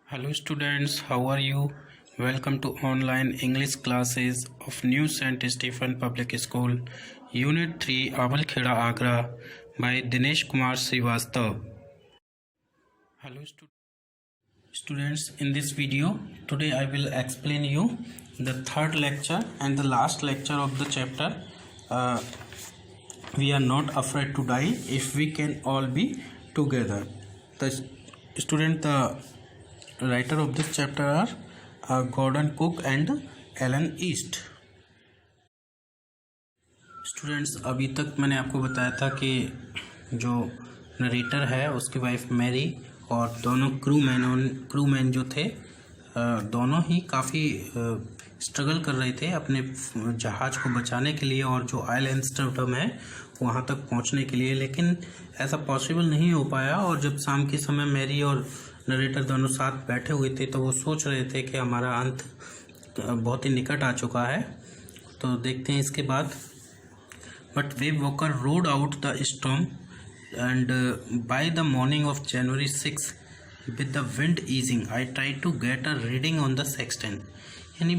Hello students, how are you? Welcome to online English classes of New St. Stephen Public School, Unit 3, Awal Kheda Agra by Dinesh Kumar Srivastav. Hello students, in this video, today I will explain you the third lecture and the last lecture of the chapter. We are not afraid to die if we can all be together. The writer of this chapter are Gordon Cook and Ellen East. Students, अभी तक मैंने आपको बताया था कि जो narrator है उसकी वाइफ मैरी और दोनों क्रूमैन जो थे दोनों ही काफ़ी स्ट्रगल कर रहे थे अपने जहाज़ को बचाने के लिए और जो आइल एम्स्टर्डम है वहाँ तक पहुँचने के लिए, लेकिन ऐसा पॉसिबल नहीं हो पाया। और जब शाम के समय मैरी और नरेटर दोनों साथ बैठे हुए थे तो वो सोच रहे थे कि हमारा अंत बहुत ही निकट आ चुका है। तो देखते हैं इसके बाद। But Wave Walker rode out the storm and by the morning of January 6 with the wind easing I try to get a reading on the sextant. यानी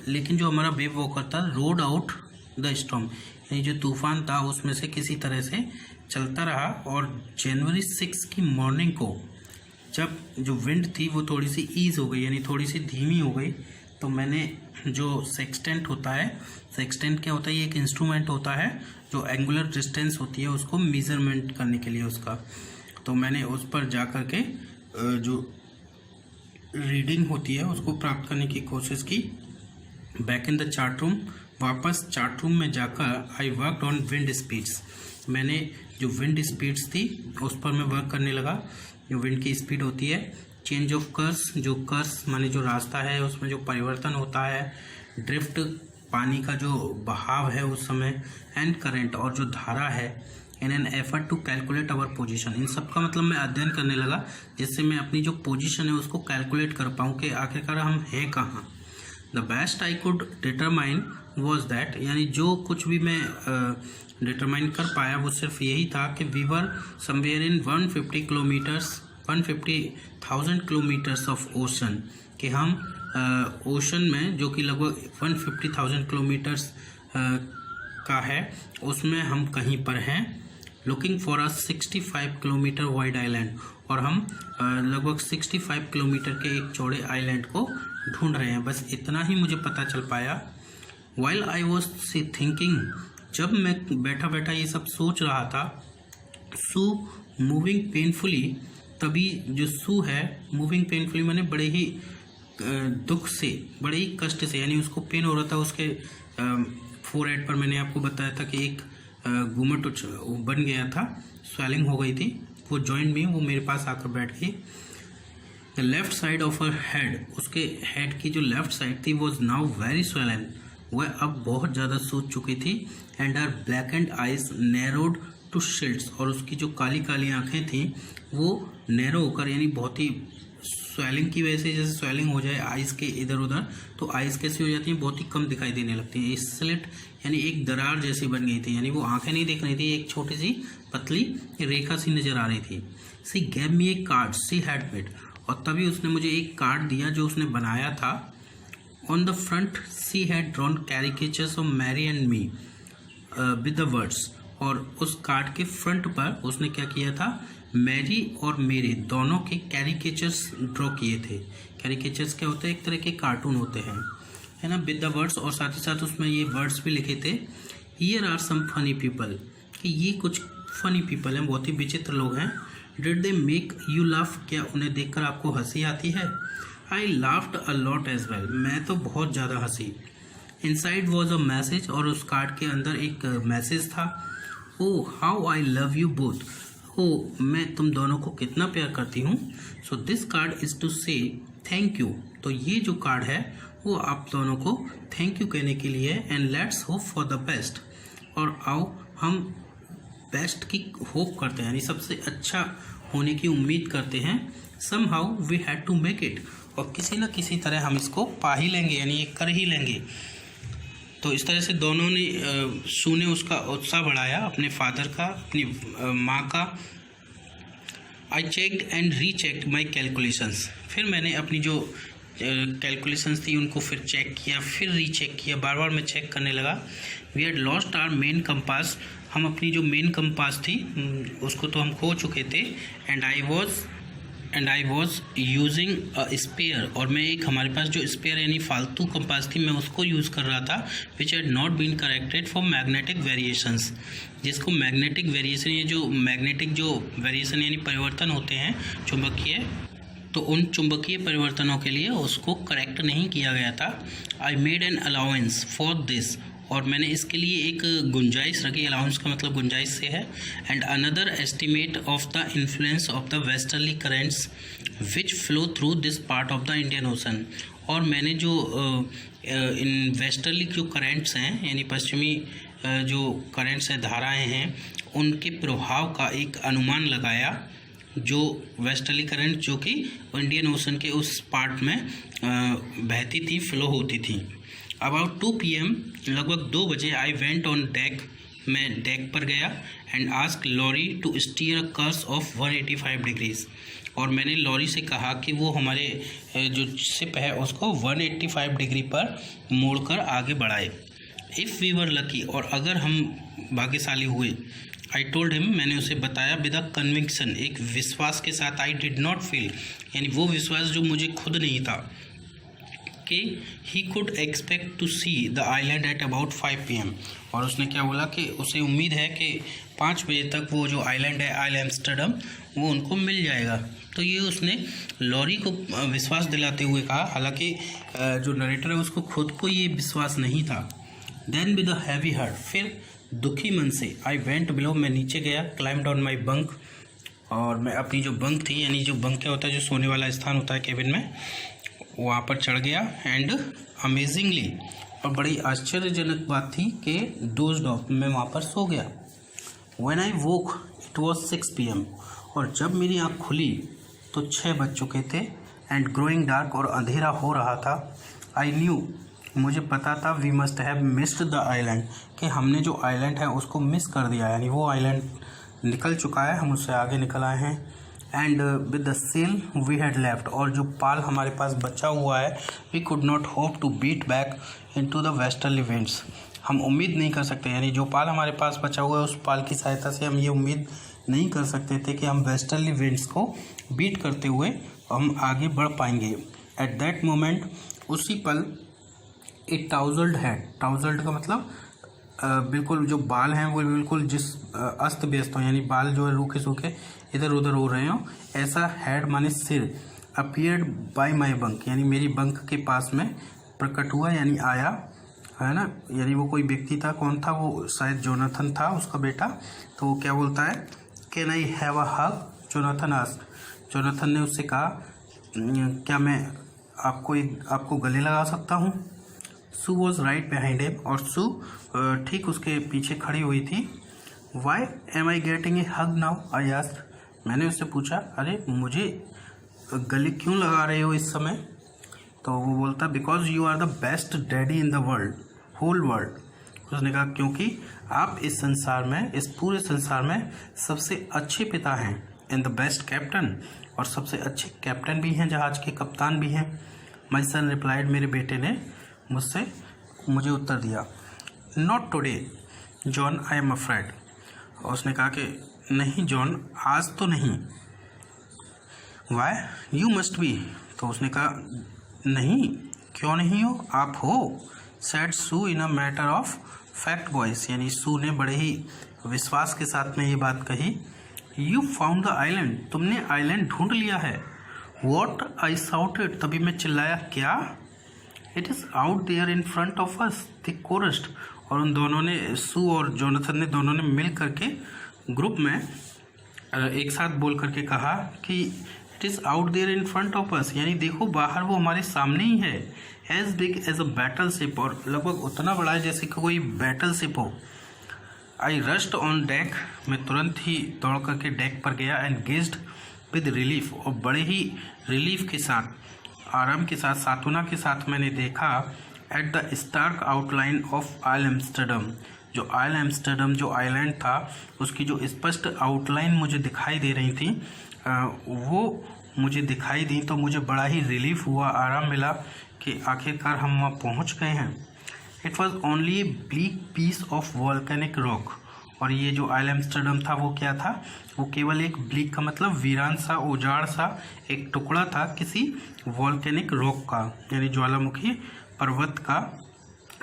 लेकिन जो हमारा वेव वॉकर था रोड आउट द स्टॉर्म, यानी जो तूफान था उसमें से किसी तरह से चलता रहा। और जनवरी 6 की मॉर्निंग को जब जो विंड थी वो थोड़ी सी ईज हो गई, यानी थोड़ी सी धीमी हो गई, तो मैंने जो सेक्सटेंट होता है, सेक्सटेंट क्या होता है, ये एक इंस्ट्रूमेंट होता है जो एंगुलर डिस्टेंस होती है उसको मेजरमेंट करने के लिए उसका, तो मैंने उस पर जा कर के जो रीडिंग होती है उसको प्राप्त करने की कोशिश की। Back in the chart room, वापस चार्ट रूम में जाकर I worked on wind speeds. मैंने जो विंड स्पीड्स थी उस पर मैं वर्क करने लगा। जो विंड की स्पीड होती है, चेंज ऑफ कर्स, जो कर्स माने जो रास्ता है उसमें जो परिवर्तन होता है, ड्रिफ्ट पानी का जो बहाव है उस समय, एंड करंट और जो धारा है, in an effort to calculate our position. इन सब का मतलब मैं अध्ययन करने लगा जिससे मैं अपनी जो पोजीशन है उसको कैलकुलेट कर पाऊँ कि आखिरकार हम हैं कहाँ। The best I could determine was that, यानी जो कुछ भी मैं डिटरमाइन कर पाया वो सिर्फ यही था कि we were somewhere in 150,000 kilometres of ocean, कि हम ओशन में जो कि लगभग 150,000 किलोमीटर्स का है उसमें हम कहीं पर हैं। Looking for a 65 kilometre wide island, और हम लगभग 65 किलोमीटर के एक चौड़े आइलैंड को ढूंढ रहे हैं। बस इतना ही मुझे पता चल पाया। वाइल आई वॉज थिंकिंग, जब मैं बैठा बैठा ये सब सोच रहा था, सू मूविंग पेनफुली, तभी जो सू है मूविंग पेनफुली मैंने बड़े ही दुख से, बड़े ही कष्ट से, यानी उसको पेन हो रहा था। उसके फोरहेड पर मैंने आपको बताया था कि एक गुमट बन गया था, स्वेलिंग हो गई थी। वो जॉइंट में वो मेरे पास आकर बैठ गई। The left side of her head, उसके हेड की जो लेफ्ट साइड थी वॉज नाउ वेरी स्वेलन, वह अब बहुत ज़्यादा सूज चुकी थी। And her blackened eyes narrowed to shields, और उसकी जो काली काली आँखें थीं वो नैरो होकर, यानी बहुत ही स्वेलिंग की वजह से, जैसे स्वेलिंग हो जाए आइज़ के इधर उधर तो आइज़ कैसी हो जाती हैं, बहुत ही कम दिखाई देने लगती हैं। स्लिट यानी एक दरार जैसी बन गई थी, यानी वो आंखें नहीं दिख रही थी, एक छोटी सी पतली रेखा सी नज़र आ रही थी। She gave me a card she had made, और तभी उसने मुझे एक कार्ड दिया जो उसने बनाया था। On the front she had drawn caricatures of Mary and me with the words, और उस कार्ड के फ्रंट पर उसने क्या किया था, मैरी और मेरे दोनों के कैरिकेचर्स ड्रॉ किए थे। कैरिकेचर्स क्या होते हैं, एक तरह के कार्टून होते हैं, है ना, विद द वर्ड्स, और साथ ही साथ उसमें ये वर्ड्स भी लिखे थे, here are some funny people, कि ये कुछ फनी पीपल हैं, बहुत ही विचित्र लोग हैं। Did they make you laugh, क्या उन्हें देखकर आपको हंसी आती है। I laughed a lot as well, मैं तो बहुत ज़्यादा हंसी। इनसाइड वॉज अ मैसेज, और उस कार्ड के अंदर एक मैसेज था। Oh how I love you both, oh मैं तुम दोनों को कितना प्यार करती हूँ। So this card is to say thank you, तो ये जो कार्ड है वो आप दोनों को थैंक यू कहने के लिए। And let's hope for the best, और आओ हम बेस्ट की होप करते हैं, यानी सबसे अच्छा होने की उम्मीद करते हैं। Somehow we had to make it, और किसी न किसी तरह हम इसको पा ही लेंगे, यानी ये कर ही लेंगे। तो इस तरह से दोनों ने सू ने उसका उत्साह बढ़ाया, अपने फादर का, अपनी माँ का, I checked and rechecked my calculations. फिर मैंने अपनी जो कैलकुलेशंस थी उनको फिर चेक किया, फिर रीचेक किया, बार बार मैं चेक करने लगा। We had lost our main compass. हम अपनी जो मेन कंपास थी उसको तो हम खो चुके थे। And I was using a spare, और मैं एक हमारे पास जो स्पेयर यानी फालतू कंपास थी मैं उसको यूज़ कर रहा था, which had not been corrected for magnetic variations, जिसको मैग्नेटिक वेरिएशन, ये जो मैग्नेटिक जो वेरिएशन यानी परिवर्तन होते हैं चुंबकीय, तो उन चुंबकीय परिवर्तनों के लिए उसको करेक्ट नहीं किया गया था। I made an allowance for this, और मैंने इसके लिए एक गुंजाइश रखी। अलाउंस का मतलब गुंजाइश से है। And another estimate of the influence of the westerly currents which flow through this part of the Indian ocean, और मैंने जो इन वेस्टर्ली जो करेंट्स हैं यानी पश्चिमी जो करेंट्स हैं, धाराएं हैं, उनके प्रभाव का एक अनुमान लगाया, जो वेस्टर्ली करंट जो कि इंडियन ओशन के उस पार्ट में बहती थी, फ्लो होती थी। अबाउट 2 PM, लगभग 2 बजे, आई वेंट ऑन डेक, मैं डेक पर गया, and ask Laurie to steer a course of 185 degrees, और मैंने लॉरी से कहा कि वो हमारे जो शिप है उसको 185 डिग्री पर मोड़कर आगे बढ़ाए। इफ़ वी वर लकी, और अगर हम भाग्यशाली हुए, आई टोल्ड हिम, मैंने उसे बताया, विद अ कन्विक्शन, एक विश्वास के साथ, आई डिड नॉट फील, यानी वो विश्वास जो मुझे खुद नहीं था, कि he could expect to see the island at about 5 PM, और उसने क्या बोला कि उसे उम्मीद है कि 5 बजे तक वो जो आइलैंड है आइल एम्स्टर्डम वो उनको मिल जाएगा। तो ये उसने लॉरी को विश्वास दिलाते हुए कहा, हालांकि जो नरेटर है उसको खुद को ये विश्वास नहीं था। Then with a heavy heart, फिर दुखी मन से, आई वेंट बिलो, मैं नीचे गया, क्लाइम्ड ऑन माई बंक, और मैं अपनी जो बंक थी, यानी जो बंक क्या होता है, जो सोने वाला स्थान होता है केबिन में, वहाँ पर चढ़ गया। एंड अमेजिंगली, और बड़ी आश्चर्यजनक बात थी कि डोज्ड ऑफ, मैं वहाँ पर सो गया। When I woke it was 6 PM, और जब मेरी आँख खुली तो 6 बज चुके थे। एंड ग्रोइंग डार्क, और अंधेरा हो रहा था। आई न्यू, मुझे पता था, we must have missed the island, कि हमने जो आइलैंड है उसको मिस कर दिया, यानी वो आइलैंड निकल चुका है, हम उससे आगे निकल आए हैं। And with the sail we had left, और जो पाल हमारे पास बचा हुआ है, we could not hope to beat back into the westerly winds, हम उम्मीद नहीं कर सकते, यानी जो पाल हमारे पास बचा हुआ है उस पाल की सहायता से हम ये उम्मीद नहीं कर सकते थे कि हम वेस्टर्ली विंड्स को बीट करते हुए हम आगे बढ़ पाएंगे। एट दैट मोमेंट, उसी पल, एक टाउजल्ड है, टाउजल्ड का मतलब बिल्कुल जो बाल हैं वो बिल्कुल जिस अस्त व्यस्त हो, यानी बाल जो है रूखे सूखे इधर उधर हो रहे हो, ऐसा हेड माने सिर, अपीयर्ड बाय माय बंक, यानी मेरी बंक के पास में प्रकट हुआ, यानी आया, है ना, यानी वो कोई व्यक्ति था। कौन था वो? शायद जोनाथन था, उसका बेटा। तो वो क्या बोलता है, can I have a hug, Jonathan asked, Jonathan ने उससे कहा, क्या मैं आपको गले लगा सकता हूँ? Sue was right behind him, और सू ठीक उसके पीछे खड़ी हुई थी। Why am I getting a hug now, I asked, मैंने उससे पूछा, अरे मुझे गले क्यों लगा रहे हो इस समय? तो वो बोलता, because you are the best daddy in the world, whole world. उसने कहा, क्योंकि आप इस संसार में, इस पूरे संसार में सबसे अच्छे पिता हैं, एंड द बेस्ट कैप्टन, और सबसे अच्छे कैप्टन भी हैं, जहाज के कप्तान भी हैं। माई सन रिप्लाइड, मेरे बेटे ने मुझे उत्तर दिया, not today John, I am afraid. और उसने कहा कि नहीं जॉन, आज तो नहीं। Why, you must be. तो उसने कहा, नहीं, क्यों नहीं हो, आप हो। Said Sue in a matter of fact voice, यानी सू ने बड़े ही विश्वास के साथ में ये बात कही। यू फाउंड द आइलैंड, तुमने आइलैंड ढूंढ लिया है। वॉट, आई साउटेड, तभी मैं चिल्लाया, क्या? It is out there in front of us, the coast. और उन दोनों ने, सू और जोनाथन ने, दोनों ने मिल करके ग्रुप में एक साथ बोल करके कहा कि it is out there in front of us, यानी देखो बाहर वो हमारे सामने ही है। As big as a battle ship, और लगभग उतना बड़ा है जैसे कि कोई बैटल शिप हो। आई रश्ड ऑन डेक, मैं तुरंत ही दौड़ करके डेक पर गया। एंड गेज्ड विद रिलीफ, और बड़े ही रिलीफ के साथ, आराम के साथ, सांत्वना के साथ मैंने देखा, at the stark outline of isle Amsterdam, जो आइल एम्स्टर्डम जो आइलैंड था उसकी जो स्पष्ट आउटलाइन मुझे दिखाई दे रही थी। वो मुझे दिखाई दी तो मुझे बड़ा ही रिलीफ हुआ, आराम मिला कि आखिरकार हम वहाँ पहुँच गए हैं। It was only bleak piece of volcanic rock. और ये जो आइल एम्स्टर्डम था वो क्या था, वो केवल एक ब्लीक का मतलब वीरान सा, उजाड़ सा एक टुकड़ा था किसी वॉल्केनिक रॉक का, यानी ज्वालामुखी पर्वत का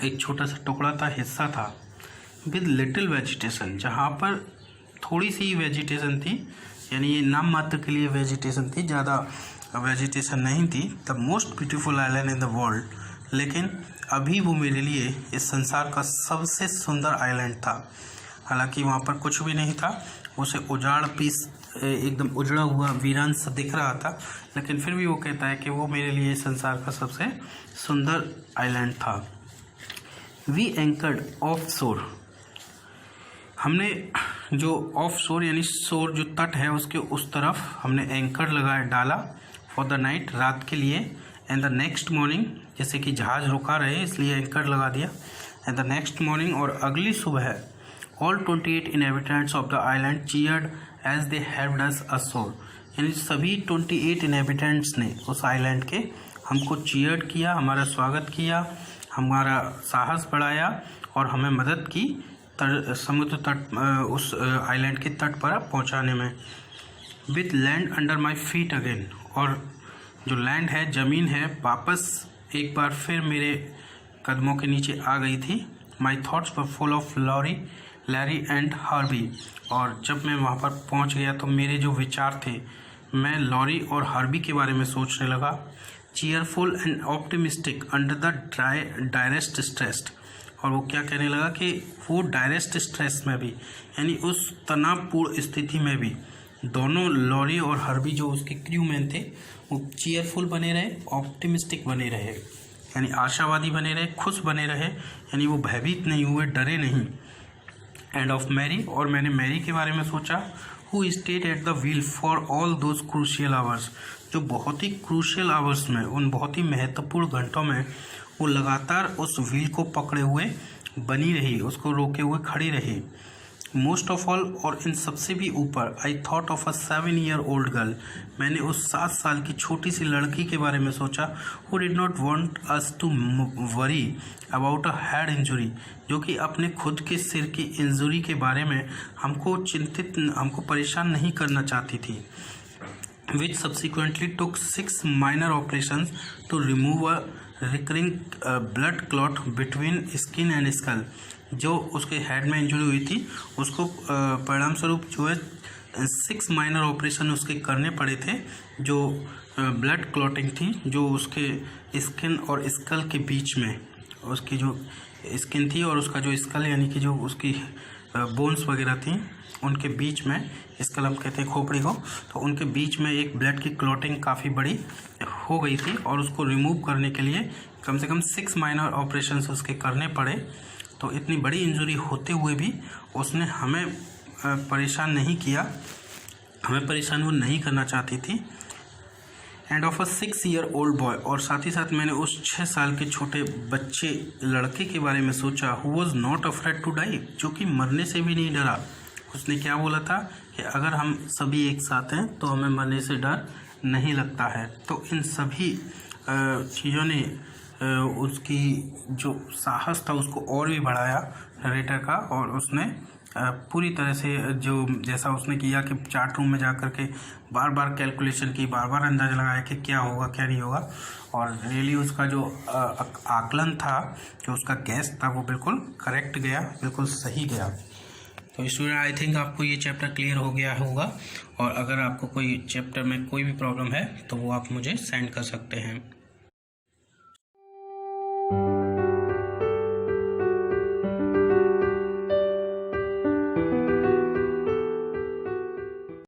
एक छोटा सा टुकड़ा था, हिस्सा था। विद लिटिल वेजिटेशन, जहाँ पर थोड़ी सी वेजिटेशन थी, यानी ये नाम मात्र के लिए वेजिटेशन थी, ज़्यादा वेजिटेशन नहीं थी। The most beautiful island in the world, लेकिन अभी वो मेरे लिए इस संसार का सबसे सुंदर आइलैंड था। हालांकि वहाँ पर कुछ भी नहीं था, उसे उजाड़ पीस एकदम उजड़ा हुआ वीरान सा दिख रहा था, लेकिन फिर भी वो कहता है कि वो मेरे लिए संसार का सबसे सुंदर आइलैंड था। वी एंकर्ड ऑफ शोर, हमने जो ऑफ शोर यानी शोर जो तट है उसके उस तरफ हमने एंकर लगाया, डाला फॉर द नाइट, रात के लिए। एंड द नेक्स्ट मॉर्निंग, जैसे कि जहाज़ रुका रहे इसलिए एंकर लगा दिया। एंड द नेक्स्ट मॉर्निंग, और अगली सुबह, all 28 inhabitants of the island cheered as they helped us ashore, यानी सभी 28 इनहेबिटेंट्स ने उस आइलैंड के हमको चीयर्ड किया, हमारा स्वागत किया, हमारा साहस बढ़ाया और हमें मदद की समुद्र तट, उस आइलैंड के तट पर पहुंचाने में। With land under my feet again, और जो लैंड है, ज़मीन है, वापस एक बार फिर मेरे कदमों के नीचे आ गई थी। My thoughts were full of Larry and Harvey, और जब मैं वहाँ पर पहुँच गया तो मेरे जो विचार थे, मैं लॉरी और हार्बी के बारे में सोचने लगा। Cheerful and optimistic under the direst stressed, और वो क्या कहने लगा कि वो डायरेस्ट स्ट्रेस में भी, यानी उस तनावपूर्ण स्थिति में भी, दोनों लॉरी और हार्बी जो उसके क्रू मैन थे वो चीयरफुल बने रहे, ऑप्टिमिस्टिक बने रहे, यानी आशावादी बने रहे, खुश बने रहे, यानी वो भयभीत नहीं हुए, डरे नहीं। एंड ऑफ मैरी, और मैंने मैरी के बारे में सोचा, who stayed at the wheel for all those crucial hours, जो बहुत ही क्रूशियल आवर्स में, उन बहुत ही महत्वपूर्ण घंटों में वो लगातार उस व्हील को पकड़े हुए बनी रही, उसको रोके हुए खड़ी रही। मोस्ट ऑफ ऑल, और इन सबसे भी ऊपर, I thought of a 7-year-old girl, मैंने उस 7 साल की छोटी सी लड़की के बारे में सोचा, who did not want us to worry about a head injury, जो कि अपने खुद के सिर की इंजुरी के बारे में हमको परेशान नहीं करना चाहती थी। which subsequently took 6 minor operations to remove a recurring blood clot between skin and skull, जो उसके हेड में इंजरी हुई थी उसको परिणाम स्वरूप जो है 6 माइनर ऑपरेशन उसके करने पड़े थे, जो ब्लड क्लॉटिंग थी, जो उसके स्किन और स्कल के बीच में, उसकी जो स्किन थी और उसका जो स्कल यानी कि जो उसकी बोन्स वगैरह थी उनके बीच में, स्कल हम कहते हैं खोपड़ी को, तो उनके बीच में एक ब्लड की क्लॉटिंग काफ़ी बड़ी हो गई थी और उसको रिमूव करने के लिए कम से कम 6 माइनर ऑपरेशंस उसके करने पड़े। तो इतनी बड़ी इंजरी होते हुए भी उसने हमें परेशान नहीं किया, हमें परेशान वो नहीं करना चाहती थी। End of a 6-year-old boy, और साथ ही साथ मैंने उस 6 साल के छोटे बच्चे लड़के के बारे में सोचा, who was not afraid to die, जो कि मरने से भी नहीं डरा। उसने क्या बोला था कि अगर हम सभी एक साथ हैं तो हमें मरने से डर नहीं लगता है। तो इन सभी चीज़ों ने उसकी जो साहस था उसको और भी बढ़ाया नरेटर का, और उसने पूरी तरह से जो जैसा उसने किया कि चार्ट रूम में जा कर के बार बार कैलकुलेशन की, बार बार अंदाज़ा लगाया कि क्या होगा क्या नहीं होगा, और रियली उसका जो आकलन था, जो उसका गैस था, वो बिल्कुल करेक्ट गया, बिल्कुल सही गया। तो स्टूडेंट, आई थिंक आपको ये चैप्टर क्लियर हो गया होगा, और अगर आपको कोई चैप्टर में कोई भी प्रॉब्लम है तो वो आप मुझे सेंड कर सकते हैं।